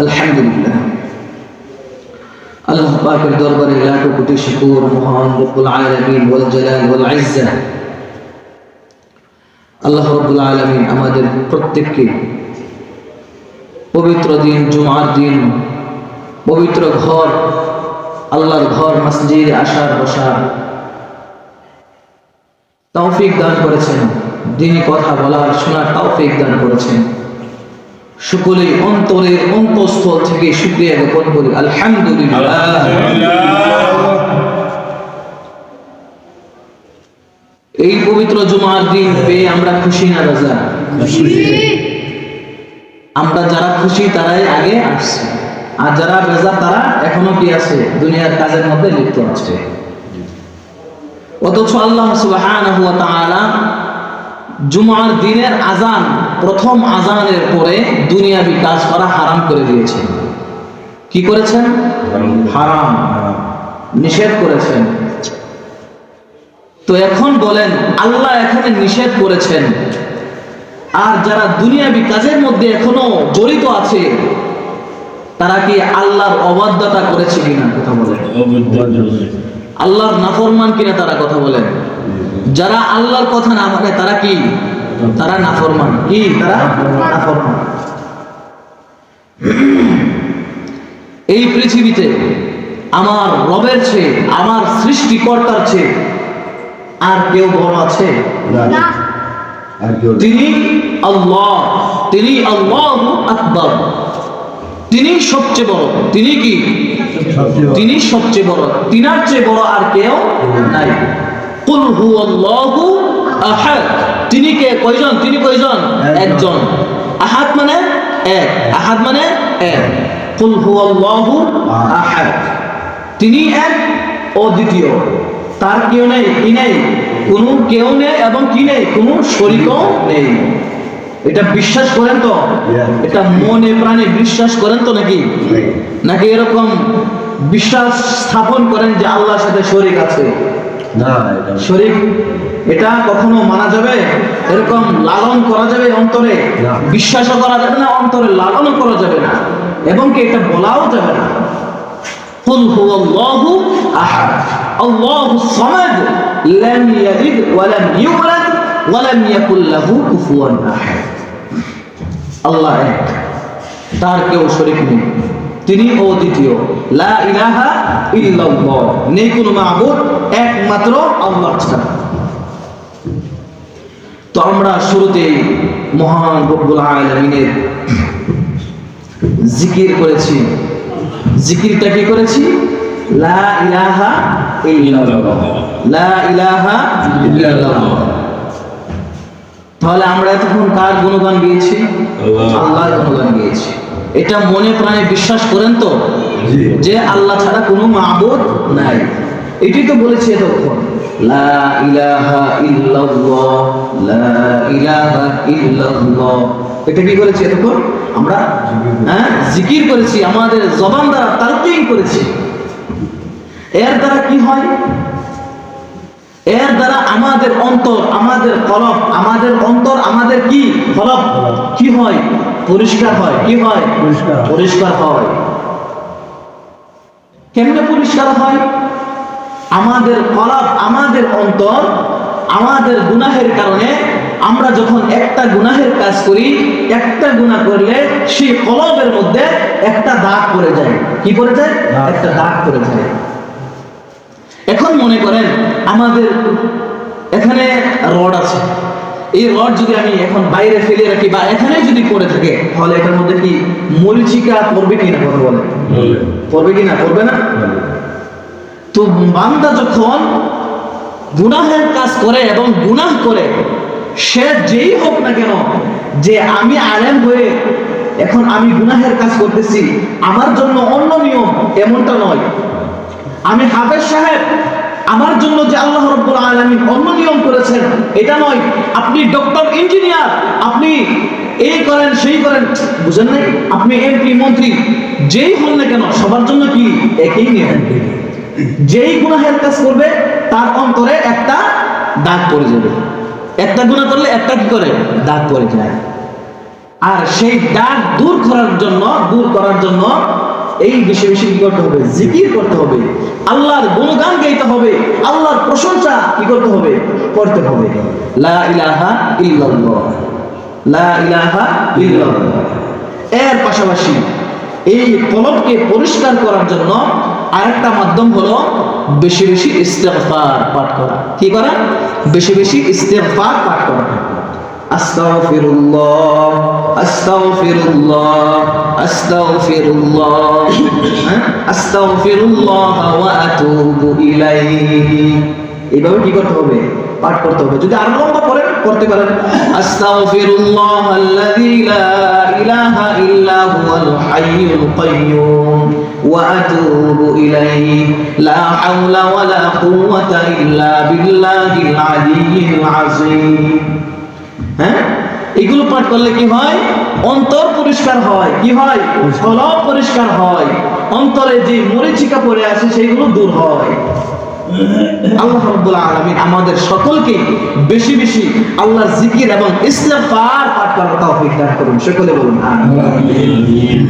আলহামদুলিল্লাহ, আল্লাহ পাকের দরবারে লাখো কোটি শুকর। মহান রব্বুল আলামিন ওয়াল জালাল ওয়াল ইজ্জা, আল্লাহ রব্বুল আলামিন আমাদের প্রত্যেককে পবিত্র দিন জুমার দিন পবিত্র ঘর, আল্লাহর ঘর মসজিদে আসার বসার তৌফিক দান করেছেন, দিনী কথা বলার শোনার তৌফিক দান করেছেন। সকলে অন্তরের অন্তঃস্থল থেকে শুকরিয়া জ্ঞাপন করি আলহামদুলিল্লাহ। এই পবিত্র জুমার দিন পেয়ে আমরা খুশি না রাজা? আমরা যারা খুশি তারাই আগে আসছে, আর যারা বেজার তারা এখনো কি আছে? দুনিয়ার কাজের মধ্যে লিপ্ত আছে। অথচ আল্লাহ সুবহানাহু ওয়া তাআলা জুমার দিনের আজান, প্রথম আজানের পরে দুনিয়াবি কাজ করা হারাম করে দিয়েছেন। কি করেছেন? হারাম, নিষেধ করেছেন। তো এখন বলেন, আল্লাহ এখানে নিষেধ করেছেন, আর যারা দুনিয়াবি কাজের মধ্যে এখনো জড়িত আছে তারা কি আল্লাহর অবাধ্যতা করেছে কিনা? কথা বলেন। আল্লাহর নাফরমান কিনা? তারা কথা বলেন। যারা আল্লাহর কথা না মানে তারা কি? তারা নাফরমান। কি? তারা নাফরমান। এই পৃথিবীতে আমার রবের চেয়ে, আমার সৃষ্টিকর্তার চেয়ে আর কেউ বড় আছে? না। তিনি আল্লাহ, তিনি আল্লাহু আকবার, তিনি সবচেয়ে বড়। তিনি কি? তিনি সবচেয়ে বড়, তিনার চেয়ে বড় আর কেউ নাই। কুল হুয়াল্লাহু আহাদ, তিনি কে? কয়জন? তিনি কয়জন? একজন। আহাদ মানে এক, আহাদ মানে এক। কুল হুয়াল্লাহু আহাদ, তিনি এক, অদ্বিতীয়, তার কেউ নেই, কি নেই? কোনো কেউ নেই, এবং কি নেই? কোনো শরীকও নেই। এটা বিশ্বাস করেন তো? এটা মনে প্রাণে বিশ্বাস করেন তো নাকি? নাকি এরকম বিশ্বাস স্থাপন করেন যে আল্লাহর সাথে শরীক আছে? না, শরীক এটা কখনো মানা যাবে? এরকম লালন করা যাবে অন্তরে? বিশ্বাসও করা যাবে না, অন্তরে লালনও করা যাবে না, এবং কি এটা বলাও যাবে না। কুল হুয়াল্লাহু আহাদ আল্লাহুস সামাদ লাম ইয়ালিদ ওয়া লাম ইউলাদ ওয়া লাম ইয়াকুল লাহু কুফুয়ান আহাদ। আল্লাহ এক, তার কেউ শরীক নেই, তিনি অদ্বিতীয়। লা ইলাহা ইল্লাল্লাহ, নেই কোনো মাবুদ একমাত্র আল্লাহ ছাড়া। তো আমরা শুরুতেই মহান রব্বুল আলামিনের জিকির করেছি। জিকিরটা কি করেছি? লা ইলাহা ইল্লাল্লাহ, লা ইলাহা ইল্লাল্লাহ। তাহলে আমরা এতক্ষণ কার গুণগান গেয়েছি? আল্লাহর গুণগান গেয়েছি। এটা মনে প্রাণে বিশ্বাস করেন তো যে আল্লাহ ছাড়া কোনো মাবুদ নাই? এটাই তো বলেছি এতক্ষণ, লা ইলাহা ইল্লাল্লাহ, লা ইলাহা ইল্লাল্লাহ। এটা কি করেছি এতক্ষণ? আমরা জিকির করেছি, আমাদের জবান দ্বারা তালকিন করেছি। এর দ্বারা কি হয়? এর দ্বারা আমাদের অন্তর, আমাদের কলব, আমাদের অন্তর, আমাদের কি কলব কি হয়? পরিষ্কার হয়। কি হয়? পরিষ্কার হয়। কেমনে পরিষ্কার হয়? আমাদের কলব, আমাদের অন্তর, আমাদের গুনাহের কারণে আমরা যখন একটা গুনাহের কাজ করি, একটা গুনাহ করলে সেই কলবের মধ্যে একটা দাগ পড়ে যায়। কি পড়ে যায়? একটা দাগ পড়ে যায়। এখন মনে করেন আমাদের এখানে রড আছে, এই রড যদি আমি এখন বাইরে ফেলে রাখি বা এখানে যদি পড়ে থাকে, তাহলে এটার মধ্যে কি মরিচিকা পড়বে কিনা? কথা বলে, পড়বে কিনা? পড়বে না। তো বান্দা যখন গুনাহের কাজ করে এবং গুনাহ করে, সে যেই হোক না কেন, যে আমি আলেম হয়ে এখন আমি গুনাহের কাজ করতেছি, আমার জন্য অন্য নিয়ম, এমনটা নয়। আমি হাফেজ সাহেব, আমার জন্য যে আল্লাহ রাব্বুল আলামিন অন্য নিয়ম করেছেন এটা নয়। আপনি ডক্টর, ইঞ্জিনিয়ার, আপনি এই করেন সেই করেন, বুঝেন নাই? আপনি এমপি, মন্ত্রী, যেই হন না কেন, সবার জন্য কি একই নিয়ম। যেই গুনাহের কাজ করবে তার অন্তরে একটা দাগ পড়ে যাবে। একটা গুনাহ করলে একটা কি করে? দাগ পড়ে যায়। আর সেই ডাক দূর করার জন্য এই বেশি বেশি কি করতে হবে? জিকির করতে হবে, আল্লাহর গুণগান গাইতে হবে, আল্লাহর প্রশংসা কি করতে হবে? করতে হবে। লা ইলাহা ইল্লাল্লাহ, লা ইলাহা ইল্লাল্লাহ। এর পাশাপাশি এই কলবকে পরিষ্কার করার জন্য আরেকটা মাধ্যম হলো বেশি বেশি ইস্তিগফার পাঠ করা। কি করা? বেশি বেশি ইস্তিগফার পাঠ করা। আস্তাগফিরুল্লাহ, আস্তাগফিরুল্লাহ, আস্তাগফিরুল্লাহ, আস্তাগফিরুল্লাহ ওয়া আতুবু ইলাইহি। এইভাবে কি করতে হবে? পাঠ করতে হবে। যদি আরো লম্বা করেন করতে পারেন, আস্তাগফিরুল্লাহ আল্লাযী লা ইলাহা ইল্লা হুয়াল হাইয়ুল কাইয়্যুম ওয়া আতুবু ইলাইহি লা হাওলা ওয়া লা কুওয়াতা ইল্লা বিল্লাহিল আলিয়্যিল আযীম। হ্যাঁ, এগুলো পাঠ করলে কি হয়? অন্তর পরিষ্কার হয়। কি হয়? কলব পরিষ্কার হয়, অন্তরে যে মরিচিকা পড়ে আছে সেগুলো দূর হয়। আল্লাহ রাব্বুল আলামিন আমাদের সকলকে বেশি বেশি আল্লাহর জিকির এবং ইস্তিগফার পাঠ করার তৌফিক দান করুন। সকলে বলুন আমিন।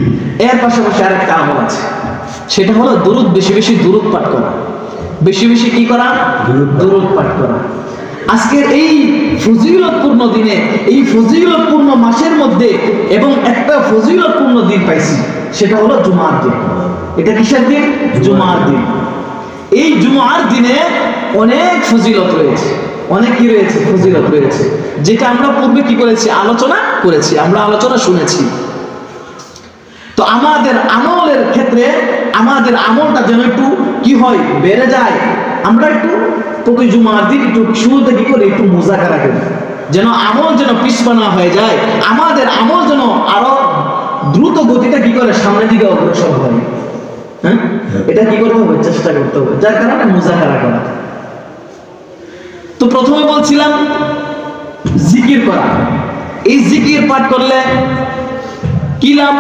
এর পাশাপাশি আরেকটা আমল আছে, সেটা হলো দুরূদ, বেশি বেশি দুরূদ পাঠ করা। বেশি বেশি কি করা? দুরূদ পাঠ করা। আজকের এই ফজিলতপূর্ণ দিনে, এই ফজিলতপূর্ণ মাসের মধ্যে এবং একটা ফজিলতপূর্ণ দিন পাইছি, সেটা হলো জুমার দিন। এটা কিসের দিন? জুমার দিন। এই জুমার দিনে অনেক ফজিলত রয়েছে, অনেক কি রয়েছে? ফজিলত রয়েছে, যেটা আমরা পূর্বে কি করেছি? আলোচনা করেছি, আমরা আলোচনা শুনেছি। তো আমাদের আমলের ক্ষেত্রে আমাদের আমলটা যেন একটু কি হয়? বেড়ে যায়। আমরা একটু প্রতি জুমার দিন একটু শুরুতে কি করে? একটু মুজাকারা করি, যেন আমল যেন পিছপা হয়ে যায়, আমাদের আমল যেন আরো দ্রুত গতিটা কি করে? সামনের দিকে অগ্রসর হয়। হ্যাঁ, এটা কি করতে হবে? চেষ্টা করতে হবে, যার কারণে মুজাকারা করা। তো প্রথমে বলছিলাম জিকির করা। এই জিকির পাঠ করলে কি লাভ?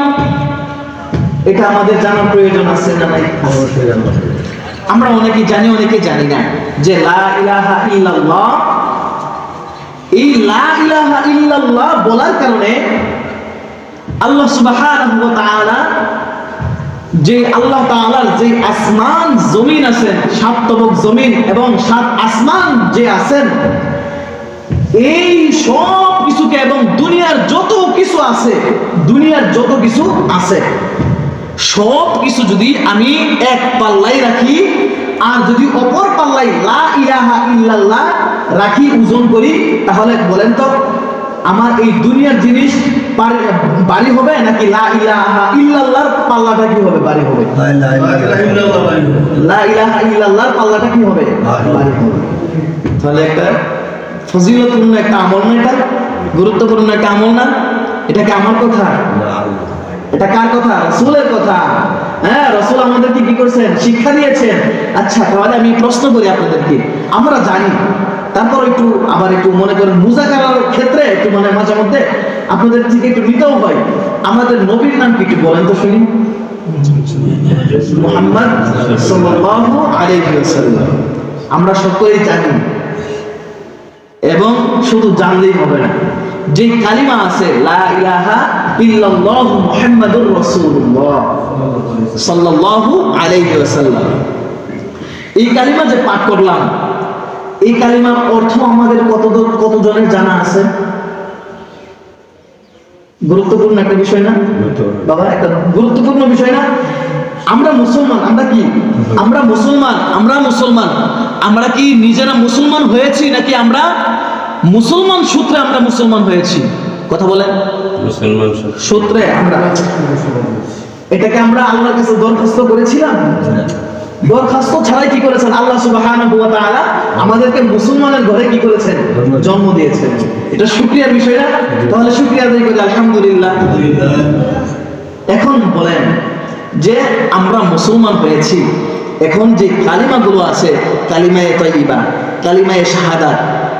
এটা আমাদের জানার প্রয়োজন আছে না নাই? আমরা অনেকে জানি, অনেকে জানি না যে লা ইলাহা ইল্লাল্লাহ, এই লা ইলাহা ইল্লাল্লাহ বলার কারণে আল্লাহ সুবহানাহু ওয়া তাআলা, যে আল্লাহ তাআলার যে আসমান জমিন আছেন, সাত তবক জমিন এবং সাত আসমান যে আছেন, এই সব কিছুকে এবং দুনিয়ার যত কিছু আছে, দুনিয়ার যত কিছু আছে সব কিছু যদি আমি এক পাল্লায় রাখি আর যদি অপর পাল্লায় লা ইলাহা ইল্লাল্লাহ রাখি, ওজন করি, তাহলে বলেন তো আমার এই দুনিয়ার জিনিস বাড়ি হবে নাকি লা ইলাহা ইল্লাল্লাহর পাল্লাটা কি হবে? বাড়ি হবে। লা ইলাহা ইল্লাল্লাহর পাল্লাটা কি হবে? বাড়ি হবে। তাহলে একটা ফজিলতপূর্ণ একটা আমল না? এটা গুরুত্বপূর্ণ একটা আমল না? এটা কি আমার কথা? এটা কার কথা? রাসূলের কথা। হ্যাঁ, রাসূল আমাদেরকে কি করেছেন? শিক্ষা দিয়েছেন। আচ্ছা, তাহলে আমি প্রশ্ন করি আপনাদেরকে, আমরা জানি, তারপর একটু আবার একটু মনে করেন মুজাকারার ক্ষেত্রে একটু মানে মাঝে মধ্যে আপনাদের থেকে একটু নিতেও হয়। আমাদের নবীর নাম কি একটু বলেন তো শুনি? মুহাম্মদ সাল্লাল্লাহু আলাইহি ওয়াসাল্লাম। আমরা সকলেই জানি, এবং শুধু জানলেই হবে না, যে কালিমা আছে লা ইলাহা ইল্লাল্লাহু মুহাম্মাদুর রাসূলুল্লাহ সাল্লাল্লাহু আলাইহি ওয়াসাল্লাম, এই কালিমা যে পাঠ করলাম, এই কালিমার অর্থ আমাদের কতজনের জানা আছে? গুরুত্বপূর্ণ একটা বিষয় না বাবা? একটা গুরুত্বপূর্ণ বিষয় না? আমরা মুসলমান, আমরা কি? আমরা মুসলমান। আমরা কি নিজেরা মুসলমান হয়েছি নাকি আমরা মুসলমান সূত্রে আমরা মুসলমান হয়েছি? কথা বলেন। মুসলমান সূত্রে আমরা, এটাকে আমরা আল্লাহর কাছে দরখাস্ত করেছিলাম? দরখাস্ত ছাড়াই কি করেছেন? আল্লাহ সুবহানাহু ওয়া তাআলা আমাদেরকে মুসলমানের ঘরে কি করেছেন? জন্ম দিয়েছেন। এটা শুকরিয়ার বিষয় না? তাহলে শুকরিয়া আদায় করি, আলহামদুলিল্লাহ। এখন বলেন যে আমরা মুসলমান হয়েছি, এখন যে কালিমাগুলো আছে, কালিমায়ে তাইয়্যিবা, কালিমায়ে শাহাদাত,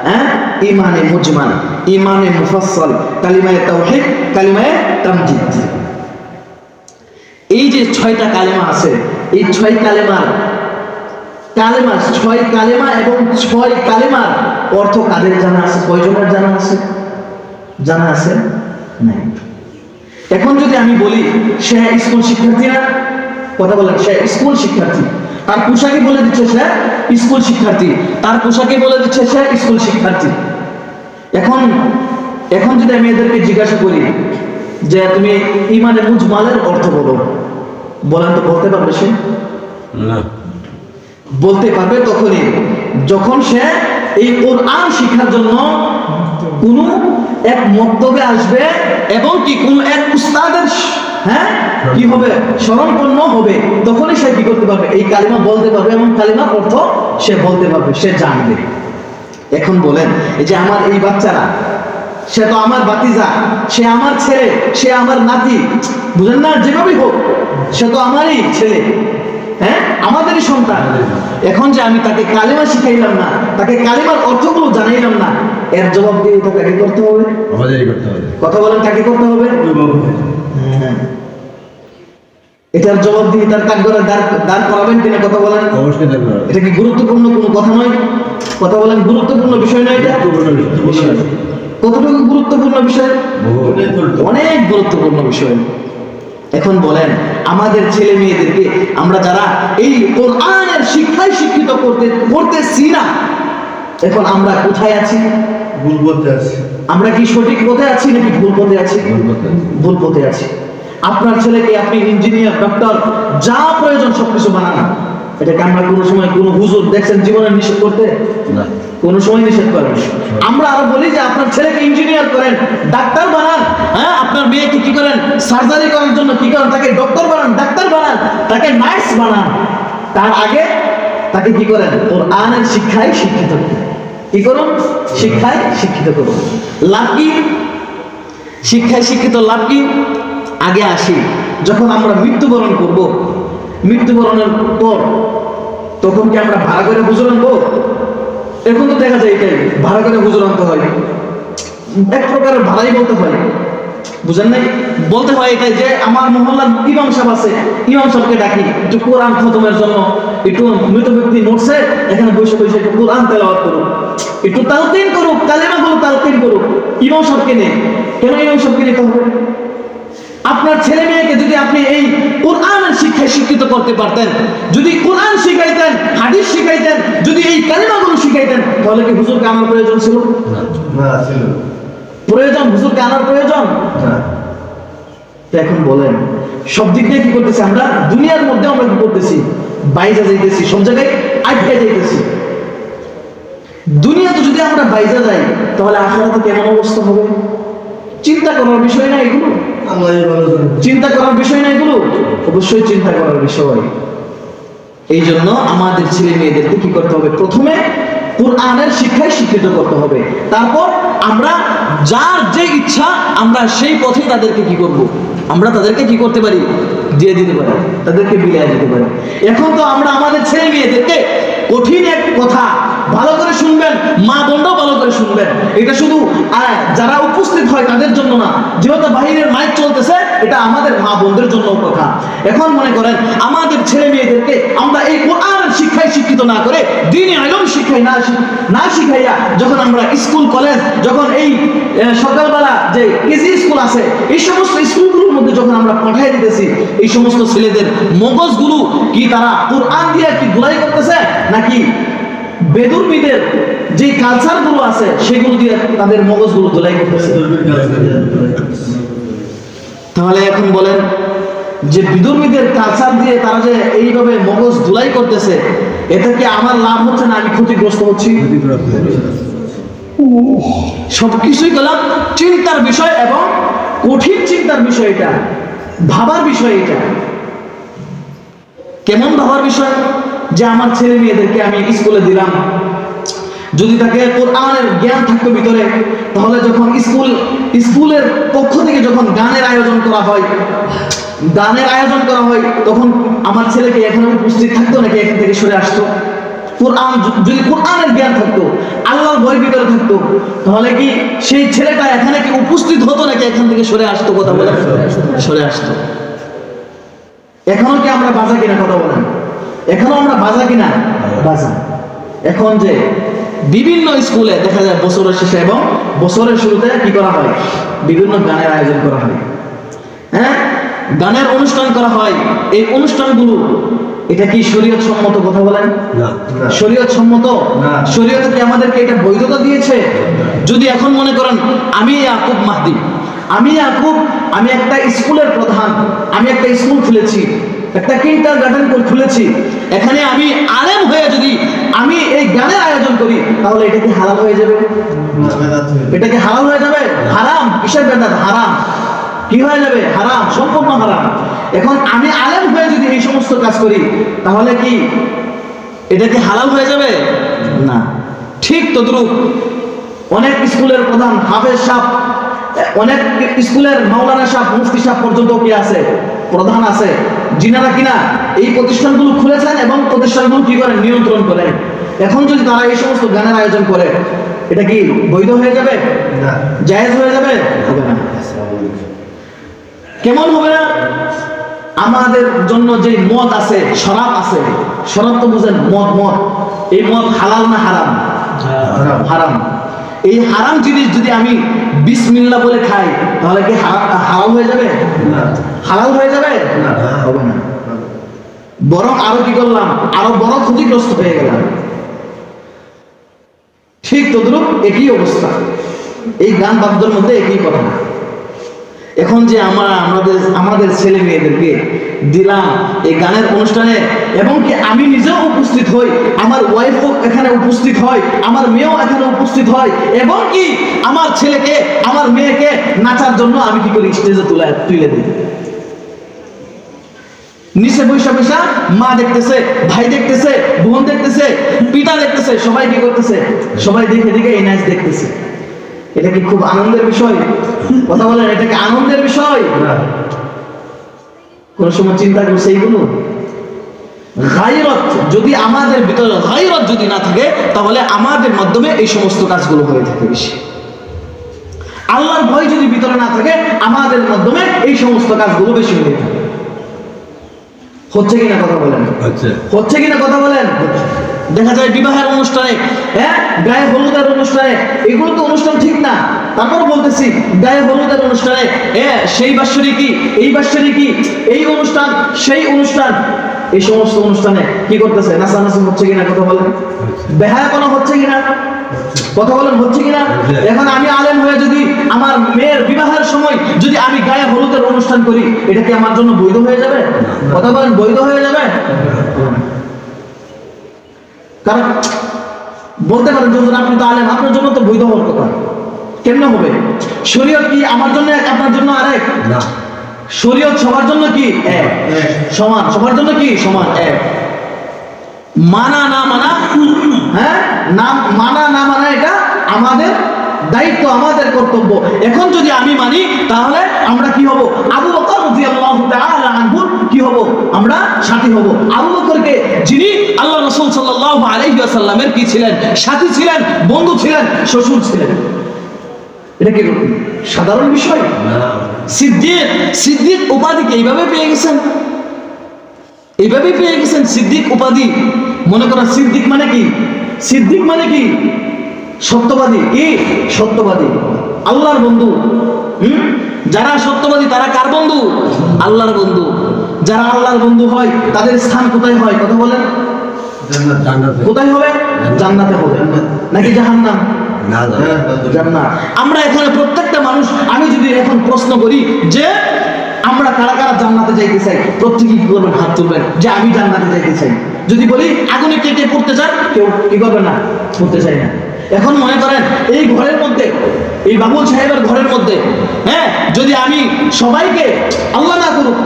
হ্যাঁ, ঈমানে মুজমাল, ঈমানে মুফাসসাল, কালিমায়ে তাওহীদ, কালিমায়ে তামজিদ, এই যে 6টা কালেমা আছে, এই 6 কালেমা এবং 6 কালেমার অর্থ কাদের জানা আছে? কয়জনের জানা আছে? জানা আছে? নাই। এখন যদি আমি বলি সে স্কুল শিক্ষার্থী না, কথা বলেন, সে স্কুল শিক্ষার্থী, তার পোশাকে বলে দিচ্ছে সে স্কুল শিক্ষার্থী, তার পোশাকে বলে দিচ্ছে সে স্কুল শিক্ষার্থী। এখন এখন যদি আমি এদেরকে জিজ্ঞাসা করি যে তুমি ইমানে মুজমালের অর্থ বলো, বলেন তো বলতে পারবে সে? না। বলতে পারবে তখনই যখন সে এই কোরআন শিক্ষার জন্য কোনো এক মক্তবে আসবে এবং কি কোনো এক উস্তাদের কি হবে, শরণাপন্ন হবে, তখনই সে কি করতে পারবে, এই কালিমা বলতে পারবে এবং কালিমার অর্থ সে বলতে পারবে, সে জানবে। এখন বলেন, এই যে আমার এই বাচ্চারা, সে তো আমার ভাতিজা, সে আমার ছেলে, সে আমার নাতি, বুঝেন না, যেভাবেই হোক সে তো আমারই ছেলে, আমাদেরই সন্তান। এখন যে আমি তাকে কালিমা শিখাইলাম না, তাকে কালিমার অর্থগুলো জানাইলাম না, এর জবাব দিয়ে তাকে করতে হবে, আমাদেরই করতে হবে। কথা বলেন, তাকে করতে হবে। এটার জবাব দিয়ে তার কাঠগড়ায় দাঁড় করাবেন কিনা, কথা বলেন। অবশ্যই দেখবে। এটা কি গুরুত্বপূর্ণ কোনো কথা নয়? কথা বলেন, গুরুত্বপূর্ণ বিষয় নয় এটা? কতটুকু গুরুত্বপূর্ণ বিষয়? অনেক গুরুত্বপূর্ণ বিষয়। এখন বলেন, আমাদের ছেলে মেয়েদেরকে আমরা যারা এই কোরআনের শিক্ষায় শিক্ষিত করতেছি না, এখন আমরা কোথায় আছি? ভুল পথে আছি। আমরা কি সঠিক পথে আছি নাকি ভুল পথে আছি? ভুল পথে আছি। আপনার ছেলেকে আপনি ইঞ্জিনিয়ার, ডক্টর, যা প্রয়োজন সবকিছু বানান, এটাকে আমরা কোনো সময় কোনো হুজুর দেখছেন জীবনে নিষেধ করতে? না, কোনো সময় নিষেধ করেন। আমরা আরো বলি যে আপনার ছেলেকে ইঞ্জিনিয়ার করেন, ডাক্তার বানান, আপনার মেয়েকে কি করেন, সার্জারি করার জন্য কি করেন, তাকে ডক্টর বানান, ডাক্তার বানান, তাকে নার্স বানান। তার আগে তাকে কি করেন, কোরআনের শিক্ষায় শিক্ষিত করুন। কি করুন? শিক্ষায় শিক্ষিত করুন। লাভ কি? শিক্ষায় শিক্ষিত লাভ কি? আগে আসি, যখন আমরা মৃত্যুবরণ করব, মৃত্যুবরণের পর তখন কি আমরা ভাড়া করে হুজুর আনবো? এখন তো দেখা যায় এটাই, ভাড়া করে হুজুর আনতে হয়, এক প্রকারের ভাড়াই বলতে হয়, বুঝেন নাই? বলতে হয় এটাই যে আমার মহল্লার ইমাম সাহেব আছে, ইমাম সাহেবকে ডাকি একটু কোরআন খতমের জন্য, একটু মৃত ব্যক্তি নড়ছে, এখানে বসে বসে একটু কোরআন তেলাওয়াত করুক, একটু তালকিন করুক, কালেমাগুলো তালকিন করুক। ইমাম সাহেবকে নেই কেন? ইমাম সাহেবকে নিতে হবে। আপনার ছেলে মেয়েকে যদি আপনি এই কোরআনের শিক্ষায় শিক্ষিত করতে পারতেন, যদি কোরআন শিখাইতেন, হাদিস শিখাইতেন, যদি এই কালিমাগুলো শিখাইতেন, তাহলে কি হুজুরকে আনার প্রয়োজন ছিল? না, ছিল প্রয়োজন, হুজুরকে আনার প্রয়োজন না। এখন বলেন, সব দিক দিয়ে কি করতেছি আমরা? দুনিয়ার মধ্যে আমরা কি করতেছি? বাইজা যাইতেছি, সব জায়গায় আটকে যাইতেছি। দুনিয়াতে যদি আমরা বাইজা যাই, তাহলে আখিরাতে কেমন অবস্থা হবে? চিন্তা করার বিষয় না এগুলো? চিন্তা করার বিষয় না এগুলো? অবশ্যই চিন্তা করার বিষয়। এই জন্য আমাদের ছেলে মেয়েদেরকে কি করতে হবে? প্রথমে কোরআনের শিক্ষায় শিক্ষিত করতে হবে, তারপর আমরা যার যে ইচ্ছা আমরা সেই পথে তাদেরকে কি করব? আমরা তাদেরকে কি করতে পারি? দিয়ে দিতে পারি, তাদেরকে বিলিয়ে দিতে পারি। এখন তো আমরা আমাদের ছেলে মেয়েদেরকে কঠিন এক কথা ভালো করে শুনবেন, মা বোনরাও ভালো করে শুনবেন, এটা শুধু যারা উপস্থিত হয় তাদের জন্য না, যেহেতু বাহিরের মাইক চলতেছে, এটা আমাদের মা বোনদের জন্য কথা। এখন মনে করেন আমাদের ছেলে মেয়েদেরকে আমরা এই কোরআনের শিক্ষায় শিক্ষিত না করে দ্বীনি ইলম শিক্ষায় না শিখাইয়া, যখন আমরা স্কুল কলেজ, যখন এই সকালবেলা যে কেজি স্কুল আছে, এই সমস্ত স্কুলগুলোর মধ্যে যখন আমরা পাঠিয়ে দিতেছি, এই সমস্ত ছেলেদের মগজগুলো কি তারা কোরআন দিয়ে কি ধুলাই করতেছে, নাকি বেদুর্মীদের যে কালচার গুলো আছে সেগুলো দিয়ে তাদের মগজগুলো ধুলাই করতেছে? তাহলে এখন বলেন যে বিদুর্মীদের কালচার দিয়ে তারা যে এইভাবে মগজ ধুলাই করতেছে, এতে কি আমার লাভ হচ্ছে না আমি ক্ষতিগ্রস্ত হচ্ছি? সবকিছুই গেলাম চিন্তার বিষয়, এবং কঠিন চিন্তার বিষয়, এটা ভাবার বিষয়। এটা কেমন ভাবার বিষয়? যে আমার ছেলে মেয়েদেরকে আমি স্কুলে দিলাম, যদি তাকে কোরআনের জ্ঞান থাকতো ভিতরে, তাহলে যখন স্কুলের পক্ষ থেকে যখন গানের আয়োজন করা হয়, তখন আমার ছেলেকে এখানে উপস্থিত থাকতো নাকি এখান থেকে সরে আসতো? কোরআন, যদি কোরআনের জ্ঞান থাকতো, আল্লাহর ভয় ভিতরে থাকতো, তাহলে কি সেই ছেলেটা এখানে কি উপস্থিত হতো নাকি এখান থেকে সরে আসতো? কথা বলে সরে আসতো। এখনো কি আমরা বাজা কিনা? কথা বলেন, এখনো আমরা বাজা কিনা? বাজা। এখন যে বিভিন্ন স্কুলে দেখা যায় বছরের শেষে এবং বছরের শুরুতে কি করা হয়? বিভিন্ন গানের আয়োজন করা হয়। হ্যাঁ, গানের অনুষ্ঠান করা হয়, এই অনুষ্ঠানগুলো এটা কি শরীয়ত সম্মত? কথা বলেন। না শরীয়ত সম্মত? না। শরীয়ত কি আমাদেরকে এটা বৈধতা দিয়েছে? যদি এখন মনে করেন আমি ইয়াকুব মাহদি, আমি ইয়াকুব, আমি একটা স্কুলের প্রধান, আমি একটা স্কুল খুলেছি, একটা কিন্ডারগার্টেন খুলেছি, এখানে আমি আলেম হয়ে যদি আমি এই গানের আয়োজন করি, তাহলে এটা কি হালাল হয়ে যাবে? এটা কি হালাল হয়ে যাবে? হারাম। কিসের বেদাত? হারাম। কি হয়ে যাবে? হারাম, সম্পূর্ণ হারাম। এখন আমি আলেম হয়ে যদি এই সমস্ত কাজ করি, তাহলে কি এটা কি হালাল হয়ে যাবে? না। ঠিক তদ্রুপ অনেক স্কুলের প্রধান, হাফেজ সাহেব, অনেক স্কুলের মাওলানা সাহেব, মুফতি সাহেব পর্যন্ত কি আছে? প্রধান আছে, যিনারা কিনা এই প্রতিষ্ঠানগুলো খুলেছেন এবং প্রতিষ্ঠানগুলো কি করেন? নিয়ন্ত্রণ করেন। এখন যদি তারা এই সমস্ত গানের আয়োজন করে, এটা কি বৈধ হয়ে যাবে? না। জায়েজ হয়ে যাবে? হবে না। কেমন হবে না? আমাদের জন্য যে মদ আছে, শরাব আছে, শরাব তো বুঝেন, মদ, এই মদ হালাল না হারাম? হারাম। এই হারাম জিনিস যদি আমি বিসমিল্লাহ বলে খাই, তাহলে কি হালাল হয়ে যাবে? না। হালাল হয়ে যাবে? না। হবে না। বরং আরো কি করলাম? আরো বড় ক্ষতিগ্রস্ত হয়ে গেলাম। ঠিক তদ্রুপ একই অবস্থা, এই গান বাদ্যের মধ্যে একই কথা। এখন যে আমাদের ছেলে মেয়েদেরকে দিলাম এই গানের অনুষ্ঠানে, এবং কি আমি নিজেও উপস্থিত হই, আমার ওয়াইফও এখানে উপস্থিত হয়, আমার মেয়েও এখানে উপস্থিত হয়, এবং কি আমার ছেলেকে, আমার মেয়েকে নাচার জন্য আমি কি করি? স্টেজে তুলে দিই। নিচে বৈশা মা দেখতেছে, ভাই দেখতেছে, বোন দেখতেছে, পিতা দেখতেছে, সবাই কি করতেছে? সবাই দেখে এই নাচ দেখতেছে। এটা কি খুব আনন্দের বিষয়? কথা বলেন, এটা কি আনন্দের বিষয়? কোন সময় চিন্তা করছে এইগুলো? গায়রত যদি আমাদের ভিতরে গায়রত যদি না থাকে, তাহলে আমাদের মাধ্যমে এই সমস্ত কাজগুলো হয়ে থাকে বেশি। আল্লাহর ভয় যদি ভিতরে না থাকে, আমাদের মাধ্যমে এই সমস্ত কাজগুলো বেশি হয়ে থাকে। হচ্ছে কিনা কথা বলেন? হচ্ছে কিনা কথা বলেন? দেখা যায় বিবাহের অনুষ্ঠানে, হ্যাঁ, গায়ে হলুদের অনুষ্ঠানে, এগুলো তো অনুষ্ঠান ঠিক না, তারপর বলতেছি গায়ে হলুদের অনুষ্ঠানে সেই বাৎসরিক কি, এই বাৎসরিক কি, এই অনুষ্ঠান, সেই অনুষ্ঠান, এই সমস্ত অনুষ্ঠানে কি করতেছে? নাচানাচি হচ্ছে কিনা কথা বলেন? বেহায়াপনা হচ্ছে কিনা কথা বলেন? হচ্ছে কিনা? এখন আমি আলেম হয়ে যদি আমার মেয়ের বিবাহের সময় যদি আমি গায়ে হলুদের অনুষ্ঠান করি, এটা কি আমার জন্য বৈধ হয়ে যাবে? কথা বলেন, বৈধ হয়ে যাবে? কারণ বলতে পারেন যখন আপনি তো আলেম, আপনার জন্য তো বৈধ হওয়ার কথা। কেমনে হবে? শরীয়ত কি আমার জন্য এক, আপনার জন্য আরেক? না। শরীয়ত সবার জন্য কি এক? সমান। সবার জন্য কি সমান? এক। মানা না মানা, হ্যাঁ, মানা না মানা এটা আমাদের দায়িত্ব, আমাদের কর্তব্য। এখন যদি আমি মানি, তাহলে আমরা কি হব? আবু বকর রাদিয়াল্লাহু তাআলা আনহু কি হব? আমরা সাথী হব। আবু বকরকে যিনি আল্লাহ রাসূল সাল্লাল্লাহু আলাইহি ওয়াসাল্লামের কি ছিলেন? সাথী ছিলেন, বন্ধু ছিলেন, শ্বশুর ছিলেন। এটা কি সাধারণ বিষয়? সিদ্দিক উপাধি কি এইভাবে পেয়ে গেছেন? এইভাবে পেয়ে গেছেন সিদ্দিক উপাধি। মনে করেন সিদ্দিক মানে কি? সিদ্দিক মানে কি? সত্যবাদী। কি সত্যবাদী? আল্লাহর বন্ধু। যারা সত্যবাদী তারা কার বন্ধু? আল্লাহর বন্ধু। যারা আল্লাহর বন্ধু হয়, তাদের স্থান কোথায় হয়? কথা বলেন, কোথায় হবে? জান্নাতে হবে নাকি জাহান্নাম? জান্নাত। আমরা এখানে প্রত্যেকটা মানুষ, আমি যদি এখন প্রশ্ন করি যে আমরা কারা কারা জান্নাতে যাইতে চাই, প্রত্যেকে কি করবেন? হাত তুলবেন যে আমি জান্নাতে যাইতে চাই। যদি বলি আগুনে কে কে পড়তে চান, কেউ কি করবে না? পড়তে চাই না। এখন মনে করেন এই ঘরের মধ্যে, এই বাবুল সাহেবের ঘরের মধ্যে, হ্যাঁ, যদি আমি সবাইকে, আল্লাহ না করুক,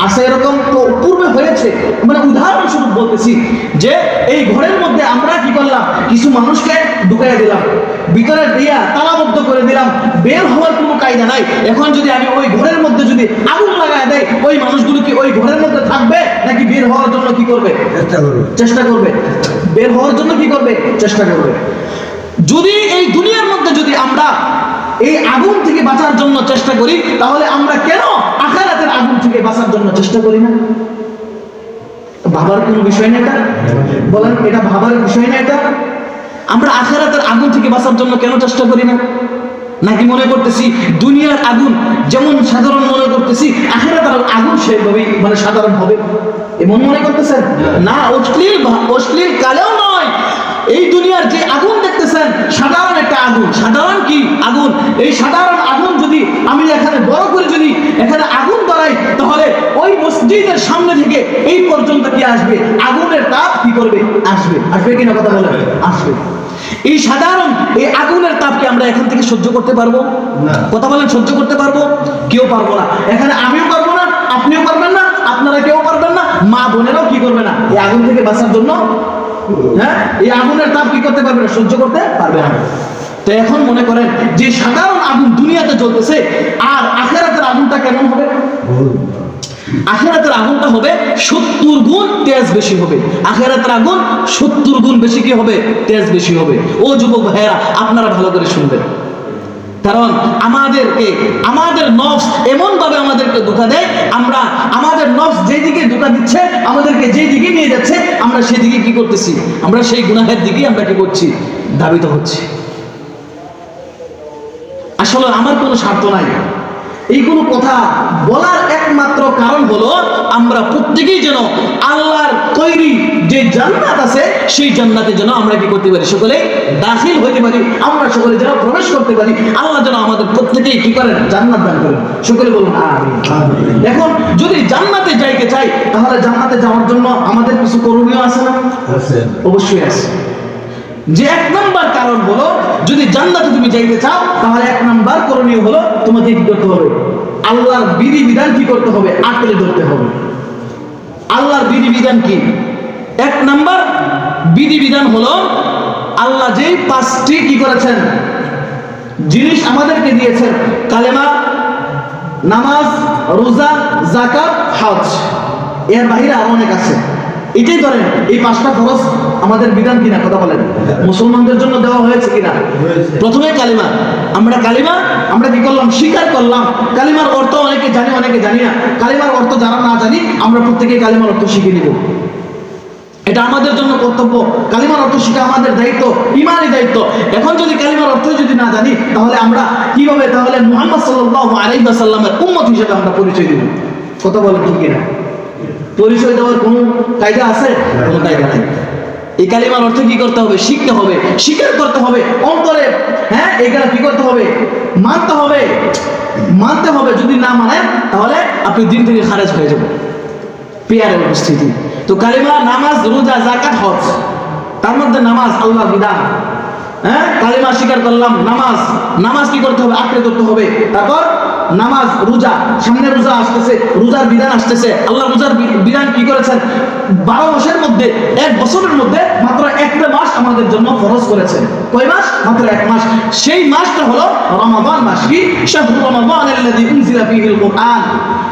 আচ্ছা এরকম তো পূর্বে হয়েছে, মানে উদাহরণস্বরূপ বলতেছি যে এই ঘরের মধ্যে আমরা কি করলাম? কিছু মানুষকে ঢুকাইয়া দিলাম, ভিতরে দিয়া তালাবদ্ধ করে দিলাম, বের হওয়ার কোনো কায়দা নাই। এখন যদি আমি ওই ঘরের মধ্যে যদি আগুন লাগায় দেয়, ওই মানুষগুলো কি ওই ঘরের মধ্যে থাকবে নাকি বের হওয়ার জন্য কি করবে? চেষ্টা করবে। বের হওয়ার জন্য কি করবে? চেষ্টা করবে। যদি এই দুনিয়ার মধ্যে যদি আমরা এই আগুন থেকে বাঁচার জন্য চেষ্টা করি, তাহলে আমরা কেন আখিরাতের আগুন থেকে বাঁচার জন্য চেষ্টা করি না? ভাবার কোনো বিষয় না এটা? বলেন, এটা ভাবার বিষয় না এটা? আমরা আখিরাতের আগুন থেকে বাঁচার জন্য কেন চেষ্টা করি না? নাকি মনে করতেছি দুনিয়ার আগুন যেমন সাধারণ মনে করতেছি আখিরাতের আগুন সেভাবেই মানে সাধারণ হবে, এমন মনে করতেছেন? না, অশ্লীল কালেও নয়। এই দুনিয়ার যে আগুন দেখতেছেন সাধারণ একটা আগুন। সাধারণ কি আগুন? এই সাধারণ আগুন যদি আমি এখানে বড় করে যদি এখানে আগুন ধরাই, তাহলে ওই মসজিদের সামনে থেকে এই পর্যন্ত কি আসবে? আগুনের তাপ কি করবে? আসবে কিনা কথা বলে? আসবে। এই সাধারণ এই আগুনের তাপকে আমরা এখান থেকে সহ্য করতে পারবো? কথা বলেন, সহ্য করতে পারবো? কেউ পারবো না। এখানে আমিও পারবো না, আপনিও পারবেন না, আপনারা কেউ পারবেন না, মা বোনেরাও কি করবে না এই আগুন থেকে বাঁচার জন্য, হ্যাঁ, এই আগুনের তাপ কি করতে পারবে না? সহ্য করতে পারবে না। তো এখন মনে করেন যে সাধারণ আগুন দুনিয়াতে জ্বলতেছে, আর আখিরাতের আগুনটা কেমন হবে? আখিরাতের আগুনটা হবে 70 গুণ তেজ বেশি হবে। আখিরাতের আগুন 70 গুণ বেশি কি হবে? তেজ বেশি হবে। ও যুবক ভাইয়েরা, আপনারা ভালো করে শুনবেন, কারণ আমাদের নফস এমন ভাবে আমাদেরকে ধোঁকা দেয়, আমরা আমাদের নফস যেদিকে ধোঁকা দিচ্ছে, আমাদেরকে যেই দিকে নিয়ে যাচ্ছে, আমরা সেদিকে কি করতেছি? আমরা সেই গুনাহের দিকে আমরা কি করছি? ধাবিত হচ্ছি। আসলে আমার কোনো স্বার্থ নাই। এইগুলো কথা বলার একমাত্র কারণ হলো আমরা প্রত্যেকেই যেন আল্লাহর তৈরি যে জান্নাত আছে সেই জান্নাতে যেন আমরা কি করতে পারি? সকলে দাখিল হইতে পারি, আমরা সকলে যেন প্রবেশ করতে পারি। আল্লাহ যেন আমাদের প্রত্যেকেই কি করেন? জান্নাত দান করেন। সকলে বলুন আমিন। এখন যদি জান্নাতে যাইতে চাই, তাহলে জান্নাতে যাওয়ার জন্য আমাদের কিছু করণীয় আছে না? অবশ্যই আছে। যে 1 নাম্বার কারণ হলো, যদি জান্নাতে তুমি যাইতে চাও, তাহলে 1 নাম্বার করণীয় হলো তোমাকে কি করতে হবে? আল্লাহর বিধিবিধান কি করতে হবে? আঁকড়ে ধরতে হবে। আল্লাহর বিধিবিধান কি? 1 নাম্বার বিধিবিধান হলো আল্লাহ যেই 5টি কি করেছেন জিনিস আমাদেরকে দিয়েছেন, কালেমা, নামাজ, রোজা, যাকাত, হজ, এর বাইরে আরো অনেক আছে। এটাই ধরেন এই 5টা ফরজ আমাদের বিধান কিনা? কথা বলেন, মুসলমানদের জন্য দেওয়া হয়েছে কিনা? প্রথমে কালিমা। আমরা কি করলাম? স্বীকার করলাম। কালিমার অর্থ অনেকে জানি, অনেকে জানি না। কালিমার অর্থ যারা না জানি, আমরা প্রত্যেকে কালিমার অর্থ শিখে নিব। এটা আমাদের জন্য কর্তব্য। কালিমার অর্থ শিখা আমাদের দায়িত্ব, ইমানি দায়িত্ব। এখন যদি কালিমার অর্থ যদি না জানি, তাহলে আমরা কিভাবে তাহলে মুহাম্মদ সাল্লাল্লাহু আলাইহি ওয়াসাল্লামের উম্মত হিসেবে আমরা পরিচয় দিব? কথা বলেন ঠিক কিনা? পরিচয় দেওয়ার কোনো কায়দা আছে? কোনো কায়দা নেই। এই কালিমার অর্থ কি করতে হবে? শিখতে হবে, স্বীকার করতে হবে অন্তরে। হ্যাঁ, এগুলা কি করতে হবে? মানতে হবে। যদি না মানেন, তাহলে আপনি দিন থেকে খারেজ হয়ে যাবেন। পেয়ারের উপস্থিতি তো কালিমা, নামাজ, রোজা, যাকাত, হজ। তার মধ্যে নামাজ আল্লাহর বিধান। হ্যাঁ, কালিমা স্বীকার করলাম। নামাজ কি করতে হবে? আঁকড়ে ধরতে হবে। তারপর নামাজ, রোজা, সামনে রোজা আসতেছে, রোজার বিধান আসতেছে। আল্লাহ রোজার বিধান কি করেছেন? 12 মাসের মধ্যে, 1 বছরের মধ্যে মাত্র 1টা মাস আমাদের জন্য ফরজ করেছেন। কয় মাস? মাত্র 1 মাস। সেই মাসটা হলো রমাদান মাস। কি? শাহরু রমাদানাল্লাযী উনজিলা ফীহিল কুরআন।